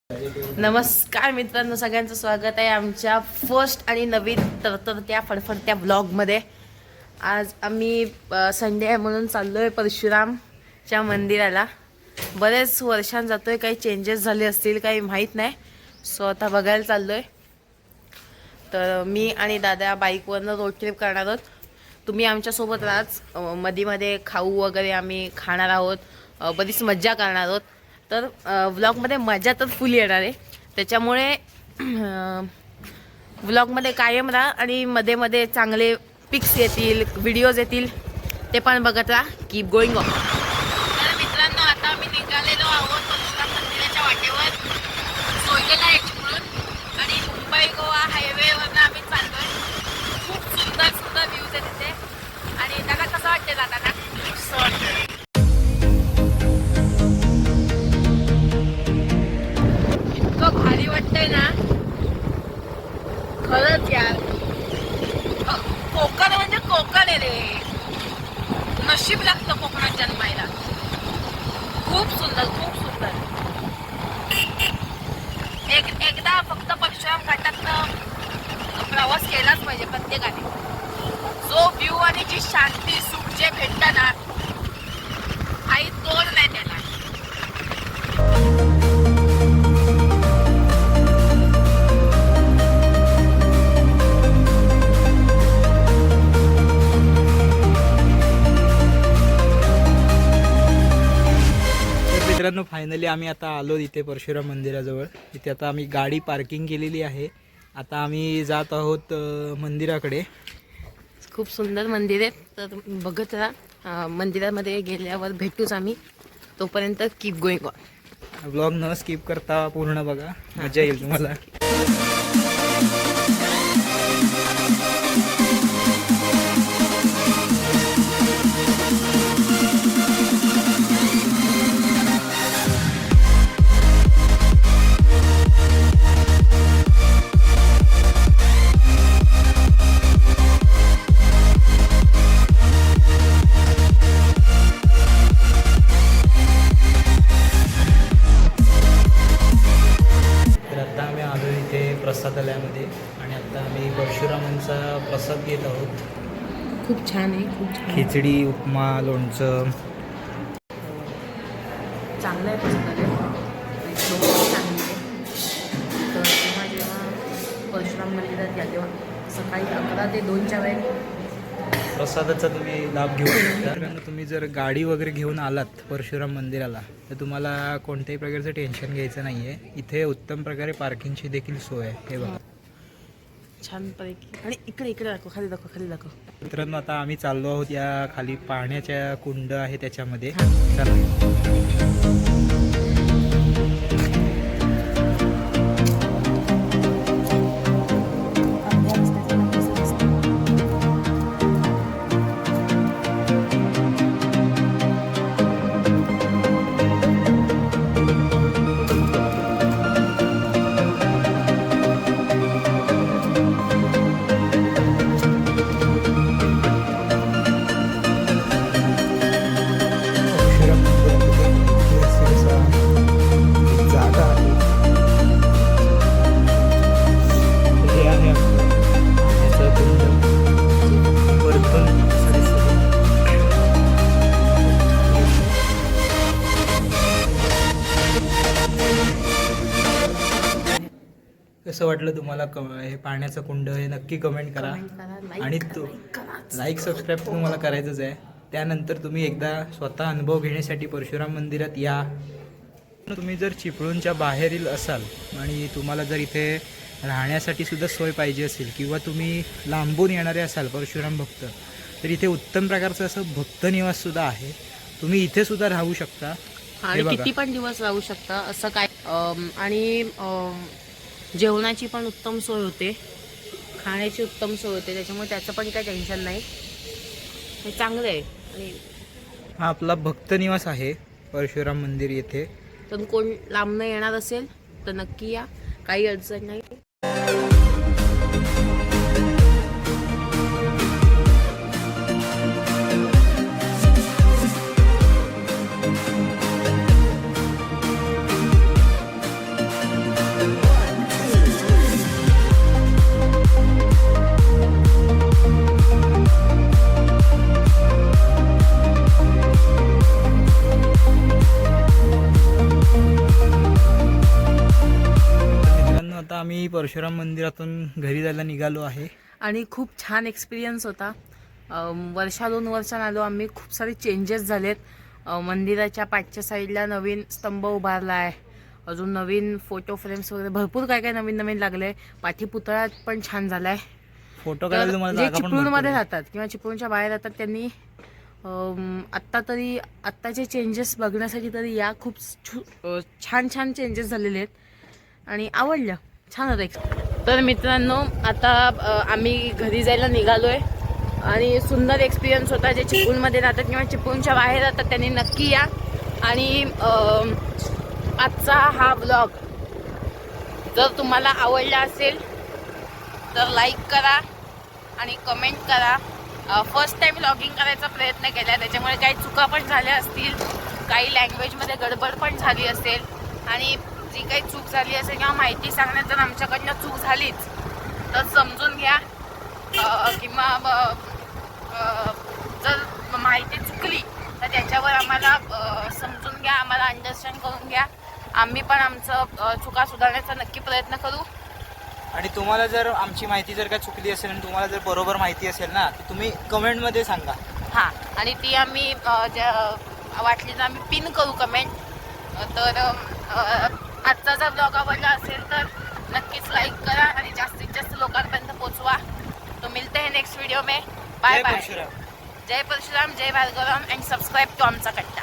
नमस्कार मित्रांनो, सगळ्यांचं स्वागत आहे आमच्या फर्स्ट आणि नवीन तरतरत्या फडफडत्या ब्लॉगमध्ये। आज आम्ही संडे आहे म्हणून चाललोय परशुरामच्या मंदिराला। बरेच वर्षां जातोय, काही चेंजेस झाले असतील काही माहीत नाही, सो आता बघायला चाललोय। तर मी आणि दादा बाईकवरनं रोड ट्रिप करणार आहोत। तुम्ही आमच्यासोबत राहाच, मध्ये खाऊ वगैरे आम्ही खाणार आहोत, बरीच मज्जा करणार आहोत। तर व्लॉगमध्ये मजा तर फुल येणार आहे, त्याच्यामुळे व्लॉगमध्ये कायम राहा आणि मध्ये मध्ये चांगले पिक्स येतील, व्हिडिओज येतील, ते पण बघत राहा। Keep going on. तर मित्रांनो, आता आम्ही निघालेलो आहोत परशुराम मंदिराच्या वाटेवर, सोयगेला एक्सप्लोर आणि मुंबई गोवा हायवेवरनं आम्ही चाललोय। खूप सुंदर सुंदर व्ह्यूज आहे तिथे, आणि त्याला कसं वाटते जाताना? असं वाटतं भारी वाटतंय ना, खरंच यार। कोकण म्हणजे कोकण आहे रे, नशीब लागतं कोकणात जन्मायला। खूप सुंदर, खूप सुंदर। एकदा फक्त परशुराम घाटातनं प्रवास केलाच पाहिजे प्रत्येकाने। जो व्ह्यू आणि जी शांती सुख जे भेटतं ना, काही तोड नाही त्याला। मित्रांनो, फायनली आम्ही आता आलो इथे परशुराम मंदिराजवळ। इथे आता आम्ही गाडी पार्किंग केलेली आहे। आता आम्ही जात आहोत मंदिराकडे। खूप सुंदर मंदिर आहे, तर बघत राहा। मंदिरामध्ये गेल्यावर भेटूच आम्ही, तोपर्यंत कीप गोईंग ऑन। ब्लॉग न स्किप करता पूर्ण बघा, मजा येईल तुम्हाला। प्रसादालयामध्ये, आणि आता आम्ही परशुरामांचा प्रसाद घेत आहोत। खूप छान आहे, खूप छान। खिचडी, उपमा, लोणचं, चांगलं आहे प्रसादालय, चांगली आहे। तर जेव्हा परशुराम मंदिरात या तेव्हा सकाळी 11 ते 2च्या वेळेत प्रसादाचा तुम्ही लाभ घेऊ शकता। कारण तुम्ही जर गाडी वगैरे घेऊन आलात परशुराम मंदिराला, तर तुम्हाला कोणत्याही प्रकारचं टेन्शन घ्यायचं नाही आहे। इथे उत्तम प्रकारे पार्किंगची देखील सोय आहे। हे बघा छानपैकी। आणि इकडे इकडे दाखव, खाली दाखव, खाली दाखव। मित्रांनो, आता आम्ही चाललो आहोत या खाली पाण्याच्या कुंड आहे त्याच्यामध्ये। चला। कसं वाटलं तुम्हाला हे पाण्याचं कुंड? हे नक्की कमेंट करा, आणि तो लाईक सबस्क्राईब तुम्हाला करायचंच आहे। त्यानंतर तुम्ही एकदा स्वतः अनुभव घेण्यासाठी परशुराम मंदिरात या। तुम्ही जर चिपळूणच्या बाहेरील असाल आणि तुम्हाला जर इथे राहण्यासाठी सुद्धा सोय पाहिजे असेल, किंवा तुम्ही लांबून येणारे असाल परशुराम भक्त, तर इथे उत्तम प्रकारचं असं भक्त निवाससुद्धा आहे। तुम्ही इथे सुद्धा राहू शकता, आणि किती पण दिवस राहू शकता असं काय। आणि जेवणाची पण उत्तम सोय होते, खाण्याची उत्तम सोय होते, त्याच्यामुळे त्याचं पण काही टेन्शन नाही, हे चांगलं आहे। आणि हा आपला भक्त निवास आहे परशुराम मंदिर येथे। तर कोण लांबनं येणार असेल तर नक्की या, काही अडचण नाही। आता आम्ही परशुराम मंदिरातून घरी जायला निघालो आहे. आणि खूप छान एक्सपिरियन्स होता. वर्षा 2 वर्षांनी आलो आम्ही. खूप सारे चेंजेस झालेत. मंदिराच्या पाठच्या साईडला नवीन स्तंभ उभारला आहे. अजून नवीन फोटो फ्रेम्स वगैरे भरपूर काय काय नवीन नवीन लागले. पाठी पुतळा पण छान झालाय. फोटो काढायला तुम्हाला जे जागा पण चिपळूणमध्ये भरपूर आहे. राहतात किंवा चिपळूणच्या बाहेर राहतात त्यांनी आत्ताचे चेंजेस बघण्यासाठी तरी या. खूप छान छान चेंजेस झालेले आहेत आणि आवडलं. छान होतं. तर मित्रांनो आता आम्ही घरी जायला निघालोय आणि सुंदर एक्सपिरियन्स होता. जे चिपळूणमध्ये राहतात किंवा चिपळूणच्या बाहेर राहतात त्यांनी नक्की या. आणि आजचा हा ब्लॉग जर तुम्हाला आवडला असेल तर लाईक करा आणि कमेंट करा. फर्स्ट टाइम व्लॉगिंग करायचा प्रयत्न केला, त्याच्यामुळे काही चुका पण झाल्या असतील, काही लँग्वेजमध्ये गडबड पण झाली असेल आणि जी काही चूक झाली असेल किंवा माहिती सांगण्यात जर आमच्याकडनं चूक झालीच तर समजून घ्या. किंवा जर माहिती चुकली तर त्याच्यावर आम्हाला समजून घ्या, आम्हाला अंडरस्टँड करून घ्या. आम्ही पण आमचं चुका सुधारण्याचा नक्की प्रयत्न करू. आणि तुम्हाला जर आमची माहिती जर का चुकली असेल आणि तुम्हाला जर बरोबर माहिती असेल ना तर तुम्ही कमेंटमध्ये सांगा. हां, आणि ती आम्ही वाटली तर आम्ही पिन करू कमेंट. तर आजचा जर ब्लॉग आवडला असेल तर नक्कीच लाईक करा आणि जास्तीत जास्त लोकांपर्यंत पोहोचवा. तो मिलते हैं नेक्स्ट वीडियो में. Bye bye. जय परशुराम, जय भार्गवराम, एंड सब्सक्राइब टू आमचा कंटेंट.